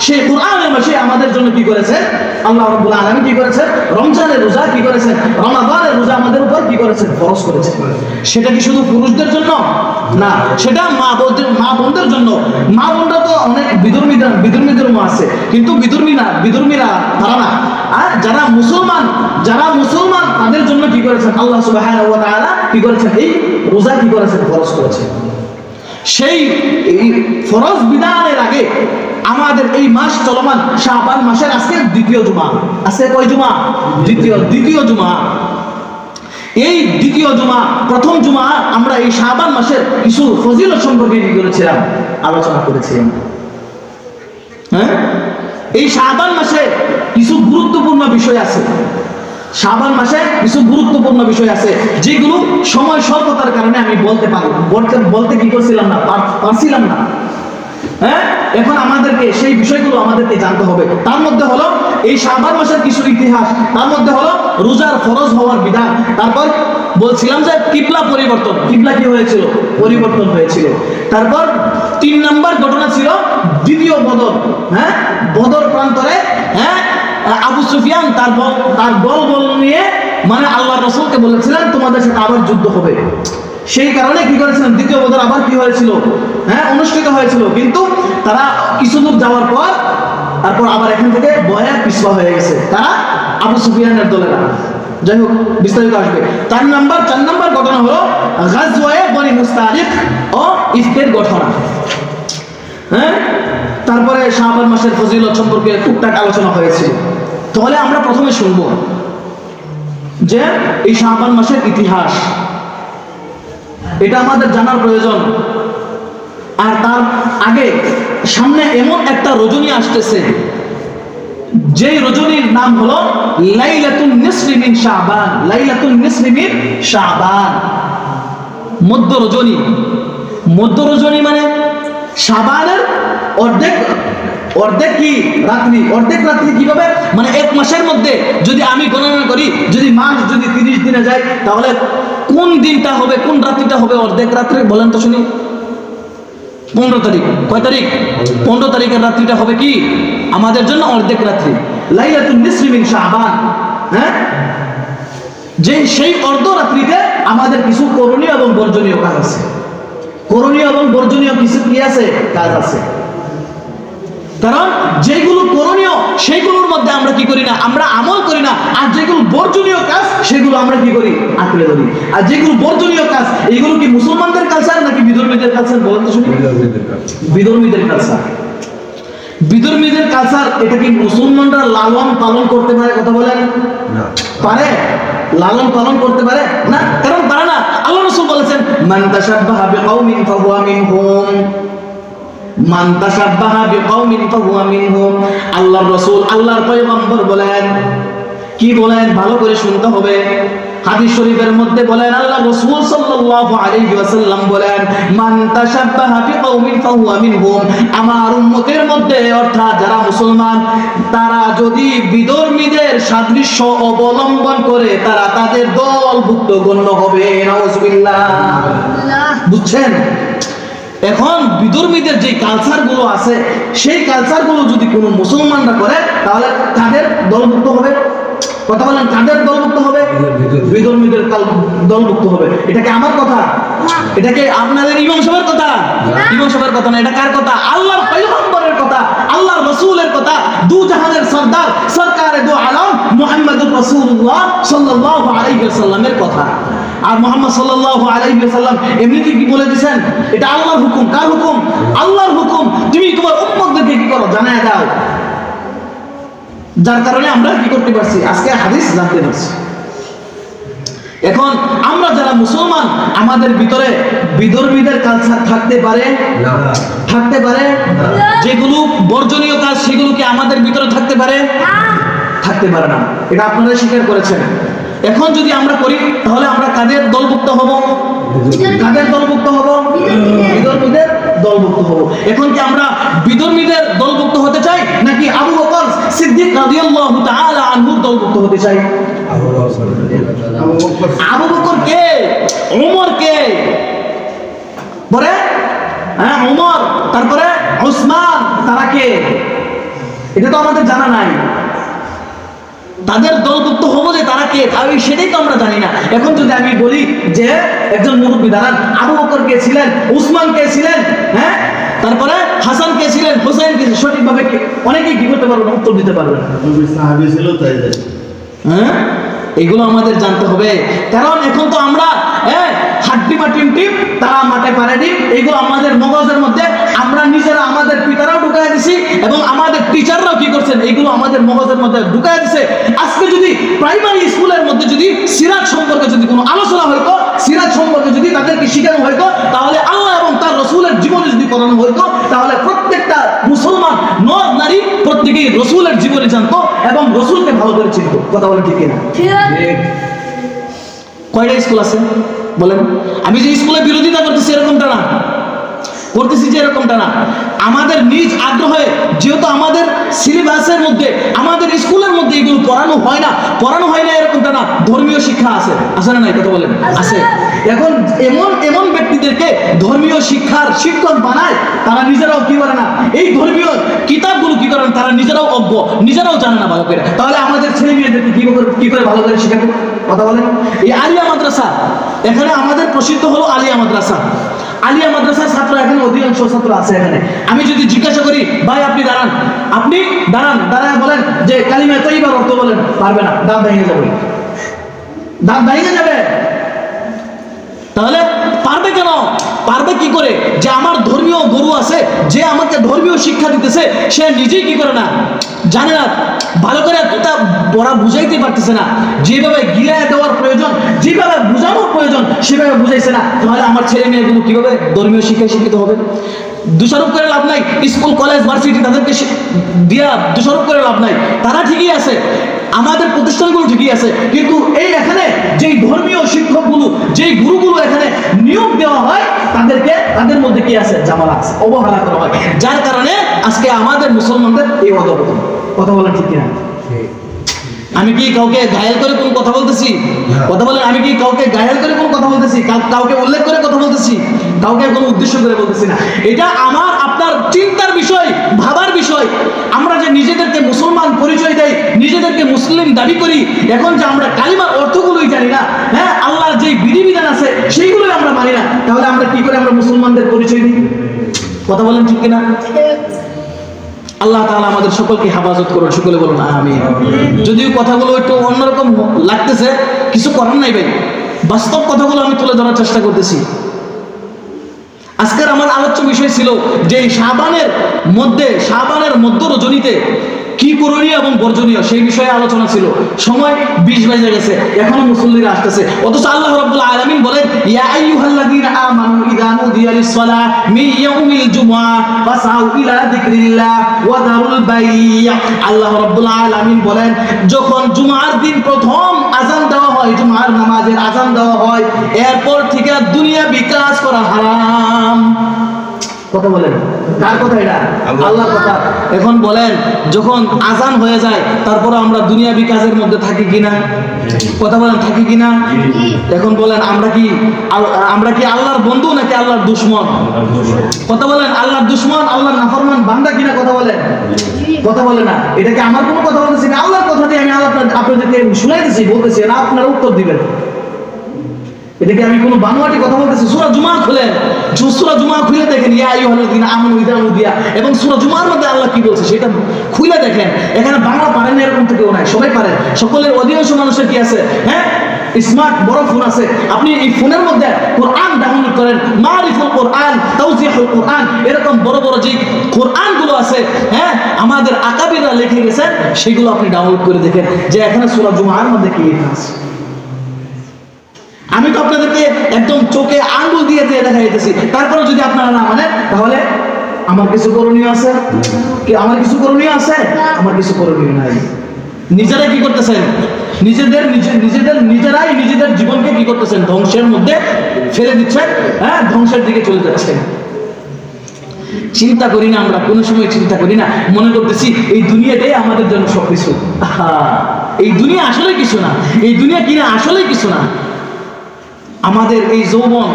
সেই কুরআনের মাসে আমাদের জন্য কি করেছেন? আল্লাহ রাব্বুল আলামিন কি করেছেন? রমজানের রোজা কি করেছেন? রমাদানের রোজা আমাদের উপর কি করেছেন? ফরজ করেছেন। সেটা কি শুধু পুরুষদের জন্য না, সেটা মা বোনদের জন্য। মা বোনরা তো অনেক বিধর্মীদের আছে, কিন্তু বিধর্মীরা তারা না। আর যারা মুসলমান তাদের জন্য কি করেছেন? আল্লাহ সুবহানাহু ওয়া তাআলা কি করেছেন? এই রোজা কি করেছেন? ফরজ করেছেন। সেই ফরজ বিধানের আগে আমাদের এই মাস চলমান শাবান মাসের আজকে 2য় জুমা। আজকে কয় জুমা? দ্বিতীয় জুমা। এই 2য় জুমা, প্রথম জুমা আমরা এই শাবান মাসের কিছু ফজিলত সম্পর্কে কি করেছিলাম? আলোচনা করেছিলাম। হ্যাঁ, এই শাবান মাসে কিছু গুরুত্বপূর্ণ বিষয় আছে। শাবান মাসে কিছু গুরুত্বপূর্ণ বিষয় আছে যেগুলো সময় স্বল্পতার কারণে আমি বলতে কি করছিলাম না, পারছিলাম না। হ্যাঁ, এখন আমাদেরকে সেই বিষয়গুলো আমাদেরকে জানতে হবে। তার মধ্যে হলো এই শাবান মাসের কিছু ইতিহাস, তার মধ্যে হলো রোজার ফরজ হওয়ার বিধান। তারপর বলছিলাম যে কিবলা পরিবর্তন, কিবলা কি হয়েছিল? পরিবর্তন হয়েছিল। তারপর 3 নাম্বার ঘটনা ছিল দ্বিতীয় বদর। হ্যাঁ, বদর প্রান্তরে হ্যাঁ আবু সুফিয়ান তার বল নিয়ে মানে আল্লাহ রাসূলকে বলেছিলেন তোমাদের সাথে আবার যুদ্ধ হবে। সেই কারণে কি করেছিলেন? দ্বিতীয় বদর আবার কি হয়েছিল? হ্যাঁ, অনুষ্ঠিত হয়েছিল। কিন্তু তারা কিছু দূর যাওয়ার পর তারপর আবার এখান থেকে বয়া পিছপা হয়ে গেছে। তারা আবু সুফিয়ানের দলেরা। যাই হোক বিস্তারিত আসবে। 4 নাম্বার ঘটনা হলো গাজওয়ায়ে বনি মুস্তালিক ও ইফকের ঘটনা। হ্যাঁ, তারপরে শাবান মাসের ফজিলত সম্পর্কে টুকটাক আলোচনা হয়েছে। তাহলে আমরা প্রথমে শুনবো যে এই শাবান মাসের ইতিহাস, এটা আমাদের জানার প্রয়োজন। আর তার আগে সামনে এমন একটা রজনী আসতেছে, যেই রজনীর নাম হলো লাইলাতুন নিসফি মিন শাবান। লাইলাতুন নিসফি মিন শাবান, মধ্য রজনী। মধ্য রজনী মানে শাবানের অর্ধেক কি রাত্রি। অর্ধেক রাত্রি কিভাবে? মানে এক মাসের মধ্যে যদি আমি গণনা করি, যদি মাস যদি 30 দিনে যায়, তাহলে কোন দিনটা হবে, কোন রাত্রিটা হবে অর্ধেক রাত্রে? বলেন তো শুনি। 15 তারিখ। কয় তারিখ? 15 তারিখের রাত্রিটা হবে কি আমাদের জন্য অর্ধেক রাত্রি, লাইলাতুন নিসফি মিন শাবান। হ্যাঁ, যে সেই অর্ধ রাত্রিতে আমাদের কিছু করণীয় এবং বর্জনীয় কাজ আছে। করণীয় এবং বর্জনীয় কিছু কি আছে? কাজ আছে। কারণ যেগুলো করণীয় সেইগুলোর মধ্যে আমরা কি করি না, আমরা আমল করি না। আর যেগুলো বর্জনীয় কাজ সেগুলো আমরা কি করি? আঁকড়ে ধরি। আর যেগুলো বর্জনীয় কাজ, এইগুলো কি মুসলমানদের কালচার নাকি বিধর্মীদের কালচার? বলেন তো শুনি। বিধর্মীদের কালচার। বিধর্মীদের কালচার, এটা কি মুসলমানরা লালন পালন করতে পারে? কথা বলেন না। পারে? লালন পালন করতে পারে না, কারণ পারে না। আল্লাহ রাসূল বলেছেন, মান তাশাব্বাহা বিকাউমিন ফাহুয়া মিনহুম। মান তাশাব্বাহা বিকাউমিন ফাহুয়া মিনহুম। আল্লাহর রাসূল, আল্লাহর পয়গম্বর বলেন, কি বলেন ভালো করে শুনতে হবে। হাদিস শরীফের মধ্যে বলেন, আল্লাহ রাসূল সাল্লাল্লাহু আলাইহি ওয়াসাল্লাম বলেন, মান তাশাব্বাহা বিকাউমিন ফাহুয়া মিনহুম। আমার উম্মতের মধ্যে, অর্থাৎ যারা মুসলমান, তারা যদি বিধর্মীদের সাদৃশ্য অবলম্বন করে, তারা তাদের দলভুক্ত গণ্য হবে। নাউজুবিল্লাহ। বুঝছেন? এখন বিধর্মীদের যে কালচারগুলো আছে, সেই কালচারগুলো যদি কোনো মুসলমানরা করে, তাহলে কাদের দলভুক্ত হবে? কথা বলেন, কাদের দলভুক্ত হবে? বিধর্মীদের দলভুক্ত হবে। এটা কি আমার কথা? এটা কি আপনাদের ইমাম সাহেবের কথা? ইমাম সাহেবের কথা না, এটা কার কথা? আল্লাহর পয়গম্বরের কথা, আল্লাহর রাসূলের কথা, দু জাহানের সরদার সরকারে দু আলম মুহাম্মদুর রাসূলুল্লাহ সাল্লাল্লাহু আলাইহি ওয়াসাল্লামের কথা। আর মুহাম্মদ সাল্লাল্লাহু আলাইহি ওয়াসাল্লাম এমনিতে কি বলে দিয়েছেন? এটা আল্লাহর হুকুম। কার হুকুম? আল্লাহর হুকুম। তুমি তোমার উম্মতদেরকে কি করো? জানায় দাও। যার কারণে আমরা কি করতে পারছি? আজকে হাদিস জানতে পারছি। এখন আমরা যারা মুসলমান, আমাদের ভিতরে বিধর্মীদের কালচার থাকতে পারে? থাকতে পারে। যেগুলো বর্জনীয় কাজ, সেগুলো কি আমাদের ভিতরে থাকতে পারে? থাকতে পারে না। এটা আপনারা স্বীকার করেছেন। এখন যদি আমরা করি, তাহলে আমরা কাদের দলভুক্ত হব? কাদের দলভুক্ত হব? বিধর্মীদের দলভুক্ত হব। এখন কি আমরা বিধর্মীদের দলভুক্ত হতে চাই, নাকি আবু বকর সিদ্দিক রাদিয়াল্লাহু তাআলা আনহুর দলভুক্ত হতে চাই? আবু বকর কে? ওমর কে? পরে হ্যাঁ ওমর, তারপরে ওসমান, তারা কে? এটা তো আমাদের জানা নাই। তাদের দলভুক্ত হবো যে তারা কে, সেটাই তো আমরা জানি না। এখন যদি আমি বলি যে একজন মুরব্বী দাঁড়ান, আবু বকর কে ছিলেন, উসমান কে ছিলেন, হ্যাঁ, তারপরে হাসান কে ছিলেন, হোসেন কে, সঠিকভাবে অনেকেই কি করতে পারবে না, উত্তর দিতে পারবে না। সাহাবী ছিল তাই। হ্যাঁ, এগুলো আমাদের জানতে হবে। কারণ এখন তো আমরা হাড্ডি বা টিম টিম, তারা মাঠে পারে ডিম, এগুলো আমাদের মগজের মধ্যে আমরা নিজেরা, আমাদের পিতারাও ঢুকাই দিছি এবং আমাদের টিচাররাও কি করছেন, এগুলো আমাদের মগজের মধ্যে ঢুকাই দিছে। আজকে যদি প্রাইমারি স্কুলের মধ্যে যদি সিরাজ সম্পর্কে যদি কোনো আলোচনা হইতো, সিরাজ সম্পর্কে যদি তাদেরকে শেখানো হইতো, তাহলে আল্লাহ এবং তার রাসূলের জীবনী যদি করানো হইতো, তাহলে প্রত্যেকটা মুসলমান নর নারী প্রত্যেকেই রাসূলের জীবনী জানতো এবং রাসূলকে ভালো করে চিনতো। কথা বলে ঠিক কিনা? কয়টা স্কুল আছে বলেন? আমি যে স্কুলে বিরোধিতা করতেছি এরকমটা না, করতেছি যে এরকমটা না। আমাদের নিজ আগ্রহে, যেহেতু আমাদের সিলেবাসের মধ্যে, আমাদের স্কুলের মধ্যে এগুলো পড়ানো হয় না এরকমটা না। ধর্মীয় শিক্ষা আছে, আছে না নাই? কথা বলেন, আছে। এখন এমন এমন ব্যক্তিদেরকে ধর্মীয় শিক্ষার শিক্ষক বানায়, তারা নিজেরাও কি করে না, এই ধর্মীয় কিতাবগুলো কি করেন, তারা নিজেরাও অজ্ঞ, নিজেরাও জানে না ভালো করে। তাহলে আমাদের ছেলে মেয়েদেরকে কি করে ভালো করে শিখাবো? কথা বলেন। এই আলিয়া মাদ্রাসা, এখানে আমাদের প্রসিদ্ধ হলো আলিয়া মাদ্রাসা। আলিয়া মাদ্রাসার ছাত্র এখানে অধিকাংশ ছাত্র আছে এখানে। আমি যদি জিজ্ঞাসা করি, ভাই আপনি দাঁড়ান, দাঁড়ায় বলেন যে কালিমা তাইয়্যিবার অর্থ বলেন, পারবে না, দাম ভেঙে যাবে। দাঁত ভেঙে যাবে। তাহলে পারবে কেন? পারবে কি করে? যে আমার ধর্মীয় গুরু আছে, যে আমাকে ধর্মীয় শিক্ষা দিতেছে, সে নিজেই কি করে না, জানে না, ভালো করে তা পড়া বুঝাইতে পারতেছে না, যেভাবে গিলায় দেওয়ার প্রয়োজন, যেভাবে বুঝানোর প্রয়োজন সেভাবে বুঝাইছে না। তাহলে আমার ছেলে মেয়েগুলো কিভাবে ধর্মীয় শিক্ষায় শিক্ষিত হবে? দোষারোপ করে লাভ নাই। স্কুল কলেজ ভার্সিটি তাদেরকে দিয়া দোষারোপ করে লাভ নাই। তারা ঠিকই আছে, আমাদের প্রতিষ্ঠানগুলো ঠিকই আছে, কিন্তু এই এখানে যেই ধর্মীয় শিক্ষকগুলো, যেই গুরুগুলো এখানে নিয়োগ দেওয়া হয়, তাদের মধ্যে কি আছে? জামালা আছে, অবহেলা করা হয়, যার কারণে আজকে আমাদের মুসলমানদের এই অধঃপতন। কথা বলেন ঠিক কিনা? আমি কি কাউকে ঘায়েল করে কোন কথা বলতেছি? কথা বলেন, আমি কি কাউকে ঘায়েল করে কোন কথা বলতেছি? কাউকে উল্লেখ করে কথা বলতেছি? কাউকে কোনো উদ্দেশ্য করে বলতেছি না। এটা আমার আপনার চিন্তার বিষয়, ভাবার বিষয়। আমরা যে নিজেদেরকে মুসলমান পরিচয় দেই, নিজেদেরকে মুসলিম দাবি করি, এখন যে আমরা কালিমার অর্থগুলোই জানি না, হ্যাঁ, আল্লাহর যে বিধিবিধান আছে সেইগুলোই আমরা মানি না, তাহলে আমরা কি করে আমরা মুসলমানদের পরিচয় দিই? কথা বলেন ঠিক কিনা? আল্লাহ তাআলা আমাদের সকলকে হেফাজত করুন, সকলে বলুন আমিন। যদিও কথাগুলো একটু অন্যরকম লাগতেছে, কিছু করার নাই ভাই, বাস্তব কথাগুলো আমি তুলে ধরার চেষ্টা করতেছি। আজকের আমার আলোচ্য বিষয় ছিল যে শাবানের মধ্য রজনীতে কি করণীয় এবং বর্জনীয়, সেই বিষয়ে আলোচনা ছিল। সময় 20 বেজে গেছে, এখনো মুসল্লিরা আসতেছে, অথচ আল্লাহ রাব্বুল আলামিন বলেন, ইয়া আইয়ুহাল্লাযীনা আমানু ইযা নুদিয়া লিস-সালাহ মিন ইয়াউমিল জুমআহ ফাসআউ ইলা যিকরিল্লাহ ওয়া দারুল বাই'। আল্লাহ রাব্বুল আলামিন বলেন, যখন জুমার দিন প্রথম আযান দেওয়া হয়, জুমার নামাজের আযান দেওয়া হয়, এরপর থেকে দুনিয়া বিকাশ করা হারাম। কথা বলেন, কার কথা এটা? আল্লাহর কথা। এখন বলেন, যখন আজান হয়ে যায় তারপর আমরা দুনিয়াবি কাজের মধ্যে থাকি কিনা? কথা বলেন, থাকি কিনা? এখন বলেন, আমরা কি আল্লাহর বন্ধু নাকি আল্লাহর দুশমন? কথা বলেন, আল্লাহর দুশমন, আল্লাহর নাফরমান বান্দা কিনা? কথা বলেন, কথা বলে না। এটা কি আমার কোনো কথা বলতেছি না, আল্লাহর কথা দিয়ে আমি আপনাদেরকে শুনাইতেছি, বলতেছি না, আপনারা উত্তর দিবেন। এটা কি আমি কোনো বানোয়াটি কথা বলতেছি? সূরা জুমা খুলেন, সূরা জুমা খুলে দেখেন, ইয়া আইয়ুহাল্লাযীনা আমানু ইযা নুদিয়া, এবং সূরা জুমার মধ্যে আল্লাহ কি বলছে সেটা খুলে দেখেন। এখানে বাংলা পারেন না এরকম তো কেউ নাই, সবাই পারেন। সকলের অধিকাংশ মানুষের কি আছে? হ্যাঁ, স্মার্ট বড় ফোন আছে। আপনি এই ফোনের মধ্যে কোরআন ডাউনলোড করেন, মারিফুল কোরআন, তাওজিহুল কোরআন, এরকম বড় বড় যে কোরআনগুলো আছে, হ্যাঁ, আমাদের আকাবিররা লিখে গেছেন, সেগুলো আপনি ডাউনলোড করে দেখেন যে এখানে সূরা জুমার মধ্যে কি লেখা আছে। আমি তো আপনাদেরকে একদম চোখে আঙ্গুল দিয়ে দেখা যেতেছি, তারপরে যদি আপনারা না মানেন, তাহলে আমার কিছু করণীয় আছে কি? আমার কিছু করণীয় আছে? আমার কিছু করণীয় নাই। নিজেরাই কি করতেছেন? নিজেরাই নিজেদের জীবনকে কি করতেছেন? ধ্বংসের মধ্যে ফেলে দিচ্ছেন, হ্যাঁ, ধ্বংসের দিকে চলে যাচ্ছেন। চিন্তা করি না, আমরা কোনো সময় চিন্তা করি না, মনে করতেছি এই দুনিয়াটাই আমাদের জন্য সবকিছু। এই দুনিয়া আসলে কিছু না, এই দুনিয়া কিনা আসলে কিছু না। আমাদের এই যৌবন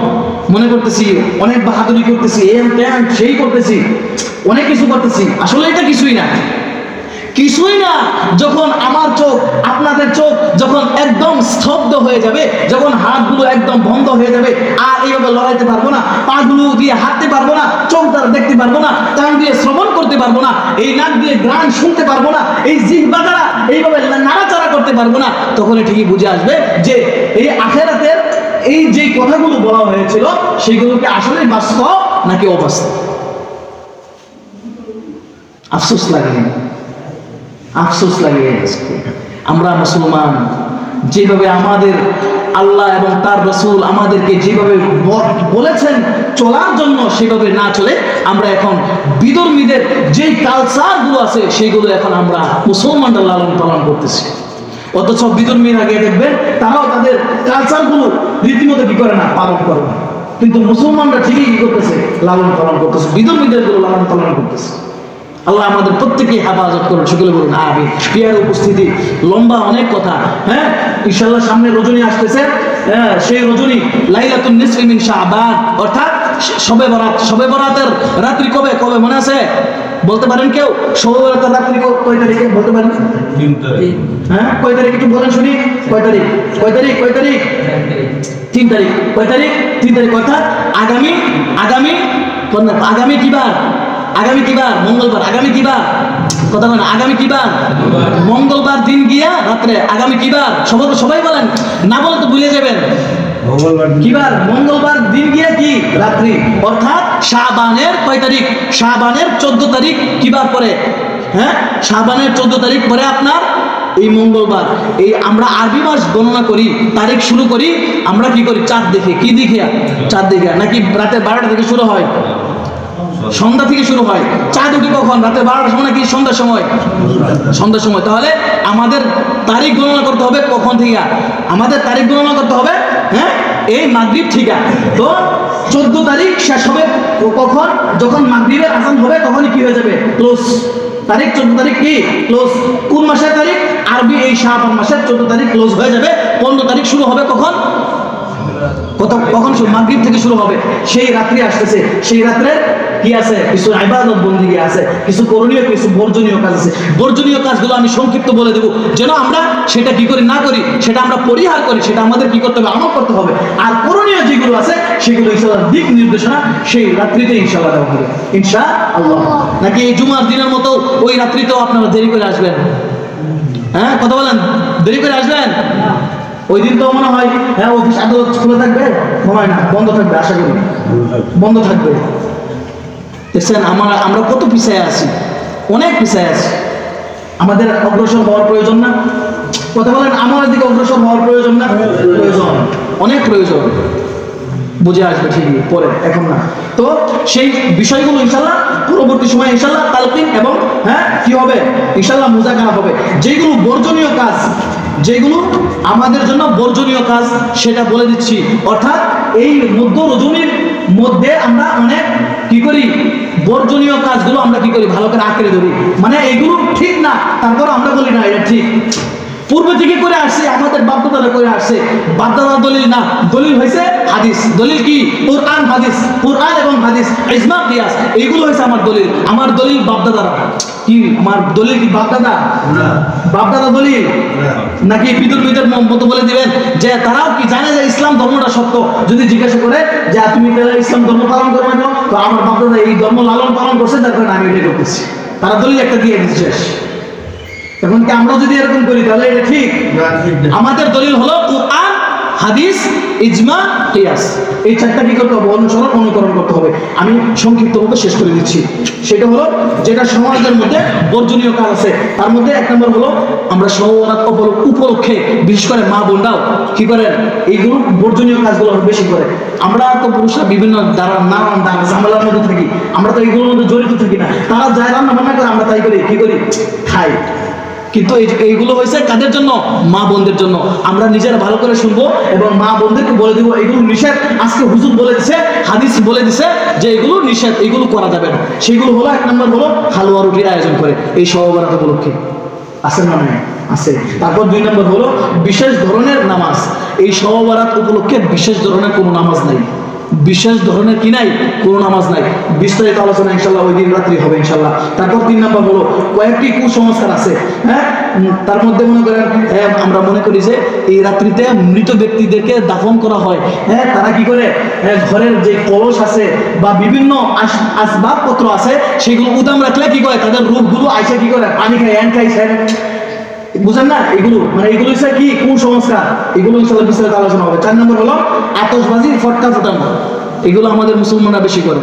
মনে করতেছি অনেক বাহাদুরি করতেছি, সেই করতেছি, অনেক কিছু করতেছি, আসলে এটা কিছুই না, কিছুই না। যখন আমার চোখ, আপনাদের চোখ যখন একদম স্তব্ধ হয়ে যাবে, যখন হাতগুলো একদম বন্ধ হয়ে যাবে, আর এইভাবে লড়াইতে পারবো না, পাগুলো দিয়ে হাঁটতে পারবো না, চোখ দ্বারা দেখতে পারবো না, কান দিয়ে শ্রবণ করতে পারবো না, এই নাক দিয়ে গান শুনতে পারবো না, এই জিহ্বা দ্বারা এইভাবে নাড়াচাড়া করতে পারবো না, তখন ঠিকই বুঝে আসবে যে এই আখিরাতের এই যে কথাগুলো বলা হয়েছিল সেগুলোকে আসলে বাস্তব নাকি অবাস্তব। আফসোস লাগে, আফসোস লাগে। আমরা মুসলমান, যেভাবে আমাদের আল্লাহ এবং তার রাসূল আমাদেরকে যেভাবে বলেছেন চলার জন্য, সেভাবে না চলে আমরা এখন বিধর্মীদের যেই কালচারগুলো আছে সেগুলো এখন আমরা মুসলমানরা লালন পালন করতেছি। অথচ বিধর্মীরা গিয়ে দেখবেন তারাও তাদের কালচারগুলো রীতিমতো কি করে না, পালন করে না, কিন্তু মুসলমানরা ঠিকই কি করতেছে? লালন পালন করতেছে, বিধর্মীদের গুলো লালন পালন করতেছে। আল্লাহ আমাদের প্রত্যেককে হেফাজত করুন, সকলে বলুন আমিন। প্রিয়ার উপস্থিতি, লম্বা অনেক কথা, হ্যাঁ, ইনশাআল্লাহ সামনে রজনী আসতেছে, হ্যাঁ, সেই রজনী লাইলাতুন নিসফি মিন শাবান, অর্থাৎ শবে বরাত। শবে বরাতের রাত্রি কবে মনে আছে? বলতে পারেন কেউ? শবে বরাতের রাত্রি কয় তারিখে বলতে পারেন? 3 তারিখ। হ্যাঁ, কয় তারিখ একটু বলেন শুনি। কয় তারিখ? 3 তারিখ। কয় তারিখ? 3 তারিখ, অর্থাৎ আগামী কি বার? আগামী কি বার? মঙ্গলবার। আগামী কি বার? কথা বলেন, আগামী কি বার? মঙ্গলবার দিন গিয়া রাত্রে। আগামী কি বার? সবাই বলেন, না বলে তো মঙ্গলবার দিন। কিবার মঙ্গলবার দিন গিয়ে কি রাত্রি, অর্থাৎ শাবানের কয় তারিখ, শাবানের 14 তারিখ কিবার পরে, হ্যাঁ শাবানের 14 তারিখ পরে আপনার এই মঙ্গলবার। এই আমরা আরবি মাস গণনা করি, তারিখ শুরু করি আমরা কি করি, চাঁদ দেখে, কি দেখে, চাঁদ দেখে, নাকি রাতে 12টা থেকে শুরু হয়, সন্ধ্যা থেকে শুরু হয়। চাঁদ উঠে কখন, রাতে 12টার সময় নাকি সন্ধ্যার সময়, সন্ধ্যার সময়। তাহলে আমাদের তারিখ গণনা করতে হবে কখন থেকে, আমাদের তারিখ গণনা করতে হবে হ্যাঁ এই মাগরিব থেকে। তো 14 তারিখ শেষ হবে কখন, যখন মাগরিবের আজান হবে তখনই কি হয়ে যাবে, ক্লোজ। তারিখ 14 তারিখ কি ক্লোজ। কোন মাসের তারিখ, আরবি এই শাবান মাসের 14 তারিখ ক্লোজ হয়ে যাবে। 15 তারিখ শুরু হবে কখন, কখন মাগরিব থেকে শুরু হবে। সেই রাত্রি আসতেছে, সেই রাত্রে কি আছে, কিছু ইবাদত বন্দেগী আছে, কিছু করণীয়, কিছু বর্জনীয় কাজ আছে। বর্জনীয় কাজগুলো আমি সংক্ষিপ্ত বলে দেবো, যেন আমরা সেটা কি করি না করি, সেটা আমরা পরিহার করি, সেটা আমাদের কি করতে হবে, আমল করতে হবে। আর করণীয় যেগুলো আছে সেগুলো ইনশাআল্লাহ দিক নির্দেশনা সেই রাত্রিতে ইনশাআল্লাহ দেওয়া হবে ইনশাআল্লাহ। নাকি এই জুমার দিনের মতো ওই রাত্রিতেও আপনারা দেরি করে আসবেন, হ্যাঁ কথা বলেন, দেরি করে আসবেন। ওই দিন তো মনে হয় হ্যাঁ অফিস আদালত খোলা থাকবে, মনে হয় না, বন্ধ থাকবে, আশা করি বন্ধ থাকবে। দেখছেন আমরা কত পিছায় আছি, অনেক পিছায় আছি। আমাদের অগ্রসর হওয়ার প্রয়োজন না, কথা বলেন, আমার দিকে অগ্রসর হওয়ার প্রয়োজন না, প্রয়োজন, অনেক প্রয়োজন। বুঝে আসবে ঠিকই পরে, এখন না। তো সেই বিষয়গুলো ইনশাল্লাহ পরবর্তী সময় ইনশাল্লাহ তালকিন এবং হ্যাঁ কি হবে ইনশাল্লাহ মুযাকারা হবে। যেগুলো বর্জনীয় কাজ, যেগুলো আমাদের জন্য বর্জনীয় কাজ সেটা বলে দিচ্ছি। অর্থাৎ এই মধ্য রজনীর মধ্যে আমরা অনেক কি করি, বর্জনীয় কাজগুলো আমরা কি করি, ভালো করে আঁকড়ে ধরি, মানে এগুলো ঠিক না, তারপর আমরা বলি না এটা ঠিক। পূর্ব থেকে করে আসছে, আমাদের বাপদাদারা করে আসছে, বাপদাদা দলিল না, দলিল হয়েছে হাদিস। দলিল কি, কোরআন হাদিস, কোরআন এবং হাদিস, ইজমা কিয়াস, এইগুলো হয়েছে আমার দলিল। আমার দলিল বাপদাদারা কি, আমার দলিল কি বাপদাদা, বাপদাদা দলিল নাকি বিদুরবিদের মতো বলে দিবেন যে তারাও কি জানে যে ইসলাম ধর্মটা সত্য। যদি জিজ্ঞাসা করে যে তুমি তাহলে ইসলাম ধর্ম পালন করবে না, তো আমার বাপদাদা এই ধর্ম লালন পালন করছে, তার কারণে আমি এটা করতেছি। তারা দলিল একটা দিয়ে দিচ্ছে। এখন কি আমরা যদি এরকম করি তাহলে এটা ঠিক? আমাদের দলিল হলো কোরআন, হাদিস, ইজমা, কিয়াস। এই চারটা কি করতে হবে, অনুসরণ অনুকরণ করতে হবে। আমি সংক্ষিপ্তভাবে শেষ করে দিচ্ছি। সেটা হলো যেটা সমাজের মধ্যে বর্জনীয় কাজ আছে, তার মধ্যে 1 নম্বর হলো আমরা সওয়ারাত উপলক্ষে বিশেষ করে মা বোনরাও কি করেন, এইগুলো বর্জনীয় কাজগুলো বেশি করে। আমরা তো পুরুষরা বিভিন্ন নানান ঝামেলার মধ্যে থাকি, আমরা তো এইগুলোর মধ্যে জড়িত থাকি না। তারা যাই রান্না বান্না করে আমরা তাই করি, কি করি, খাই। কিন্তু এইগুলো হয়েছে কাদের জন্য, মা বোনদের জন্য। আমরা নিজেরা ভালো করে শুনবো এবং মা বোনদেরকে বলে দিব এগুলো নিষেধ। আজকে হুজুর বলে দিছে, হাদিস বলে দিছে যে এগুলো নিষেধ, এগুলো করা যাবে না। সেগুলো হলো 1 নম্বর হলো হালুয়া রুটির আয়োজন করে এই সওয়ারাত উপলক্ষে, আছে না নাই আছে। তারপর 2 নম্বর হলো বিশেষ ধরনের নামাজ। এই সওয়ারাত উপলক্ষে বিশেষ ধরনের কোনো নামাজ নাই, বিশেষ ধরনের কি নাই, কোনো নামাজ নাই। বিস্তারিত আলোচনা ইনশাল্লাহ ওই দিন রাত্রি হবে ইনশাল্লাহ। তারপর 3 নম্বর হলো কয়েকটি কুসংস্কার আছে, হ্যাঁ তার মধ্যে মনে করেন আমরা মনে করি যে এই রাত্রিতে মৃত ব্যক্তিদেরকে দাফন করা হয়। হ্যাঁ তারা কি করে, ঘরের যে কলস আছে বা বিভিন্ন আসবাবপত্র আছে সেগুলো উদাম রাখলে কি করে, তাদের রূপগুলো আইসে কি করে, পানি খায়, এন খাই, বুঝেন না, এগুলো মানে এগুলো হচ্ছে কি কুসংস্কার। এগুলো ইনশাআল্লাহ বিস্তারিত আলোচনা হবে। 4 নম্বর হলো আতশবাজি, ফটকা ফাটানো। এগুলো আমাদের মুসলমানরা বেশি করে,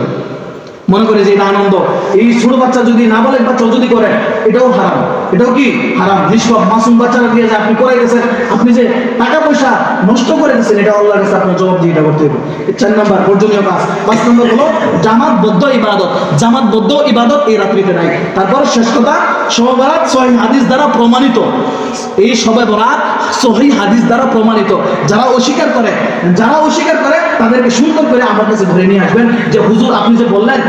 মনে করে যে এটা আনন্দ। এই ছোট বাচ্চা যদি নাবালেগ বাচ্চা যদি করে, এটাও হারাম, এটাও কি হারাম। নিষ্পাপ মাসুম বাচ্চারা দিয়ে যে আপনি করে গেছেন, আপনি যে টাকা পয়সা নষ্ট করে গেছেন, এটা আল্লাহর কাছে আপনার জবাব দিয়ে এটা করতে হবে। 4 নম্বর বর্জনীয় কাজ। 5 নম্বর হলো জামাতবদ্ধ ইবাদত। জামাতবদ্ধ ইবাদত এই রাত্রিতে নাই। তারপর শেষ কথা, শবে বরাত সহিহ হাদিস দ্বারা প্রমাণিত। এই শবে বরাত সহিহ হাদিস দ্বারা প্রমাণিত। যারা অস্বীকার করে তাদেরকে সুন্দর করে আমার কাছে ধরে নিয়ে আসবেন যে হুজুর আপনি যে বললেন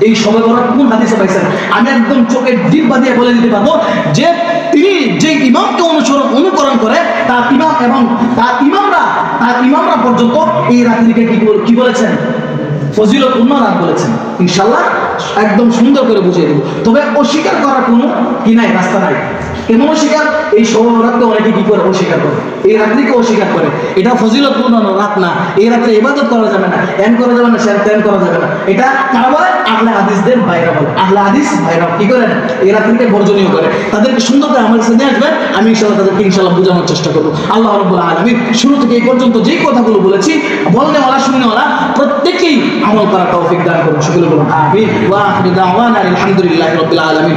এই শবে বরাত কোন হাদিসে পাইছেন। আমি একদম চোখের ডিব্বা দিয়ে বলে দিতে পারবো যে তিনি যে ইমামকে অনুকরণ করে তার ইমাম এবং তার ইমামরা পর্যন্ত এই রাত্রিকে কি বলেছেন, ফজিলতপূর্ণ রাত বলেছেন। ইনশাআল্লাহ একদম সুন্দর করে বুঝিয়ে দেব। তবে অস্বীকার করার কোনো কি নাই, রাস্তা নাই। কেন অস্বীকার? এই সব রাত্রে অনেকে কি করে অস্বীকার করে, এই রাত্রিকে অস্বীকার করে। এটা ফজিলতপূর্ণ রাত না, এই রাত্রে ইবাদত করা যাবে না, এন করা যাবে না, সেন তেন করা যাবে না। এটা কারা বলে? আহলে হাদিসদের ভাইরা বলে। আহলে হাদিস ভাইরা কি করেন? এই রাত্রিকে বর্জনীয় করে। তাদেরকে সুন্দর করে আমার কাছে নিয়ে আসবেন, আমি ইনশাআল্লাহ তাদেরকে ইনশাআল্লাহ বোঝানোর চেষ্টা করবো। আল্লাহ রাব্বুল আলামিন শুরু থেকে এই পর্যন্ত যেই কথাগুলো বলেছি, বলনেওয়ালা শুননেওয়ালা প্রত্যেকেই আমল করার তৌফিক দান করুন। সকলে বলুন আমিন। ওয়া আখিরু দাওয়ানা আলহামদুলিল্লাহি রাব্বিল আলামিন।